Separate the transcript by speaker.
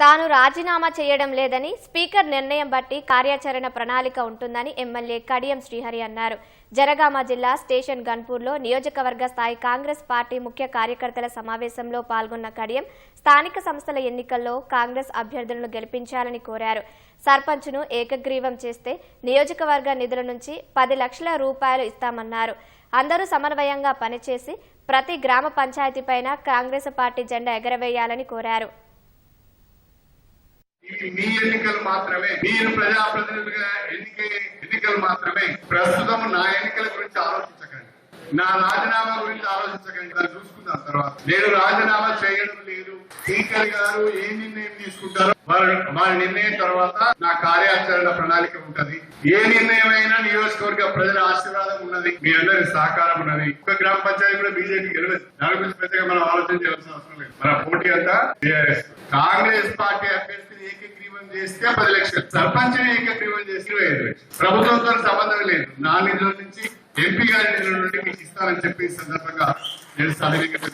Speaker 1: తాను రాజీనామా చేయడం లేదని, స్పీకర్ నిర్ణయం బట్టి కార్యాచరణ ప్రణాళిక ఉంటుందని ఎమ్మెల్యే కడియం శ్రీహరి అన్నారు. జనగామ జిల్లా స్టేషన్ గన్పూర్లో నియోజకవర్గ స్థాయి కాంగ్రెస్ పార్టీ ముఖ్య కార్యకర్తల సమావేశంలో పాల్గొన్న కడియం స్థానిక సంస్థల ఎన్నికల్లో కాంగ్రెస్ అభ్యర్థులను గెలిపించాలని కోరారు. సర్పంచ్ను ఏకగ్రీవం చేస్తే నియోజకవర్గ నిధుల నుంచి 10 లక్షల రూపాయలు ఇస్తామన్నారు. అందరూ సమన్వయంగా పనిచేసి ప్రతి గ్రామ పంచాయతీపైన కాంగ్రెస్ పార్టీ జెండా ఎగరవేయాలని కోరారు.
Speaker 2: మీ ఎన్నికలు మాత్రమే, మీరు ప్రజాప్రతినిధులుగా ఎన్నికలు మాత్రమే. ప్రస్తుతం నా ఎన్నికల గురించి ఆలోచించకండి, నా రాజీనామా గురించి ఆలోచించకండి. దాన్ని చూసుకుందాం తర్వాత. నేను రాజీనామా చేయడం లేదు. స్పీకర్ గారు ఏ నిర్ణయం తీసుకుంటారో వాళ్ళ నిర్ణయం తర్వాత నా కార్యాచరణ ప్రణాళిక ఉంటది. ఏ నిర్ణయం అయినా నియోజకవర్గ ప్రజల ఆశీర్వాదం ఉన్నది, మీ అందరి సహకారం ఉన్నది. ఒక గ్రామ పంచాయతీ కూడా బీజేపీ గెలవదు. దాని గురించి పెద్దగా మనం ఆలోచన చేయాల్సిన అవసరం లేదు. మన పోటీ అంతా కాంగ్రెస్ పార్టీ అభ్యర్థిని ఏకగ్రీవం చేస్తే 10 లక్షలు, సర్పంచ్ని ఏకగ్రీవం చేస్తే 25 లక్షలు. ప్రభుత్వంతో సంబంధం లేదు. నా నిధుల నుంచి, ఎంపీ గారి నిధుల నుండి మీకు ఇస్తానని చెప్పి సందర్భంగా నేను సవినీయంగా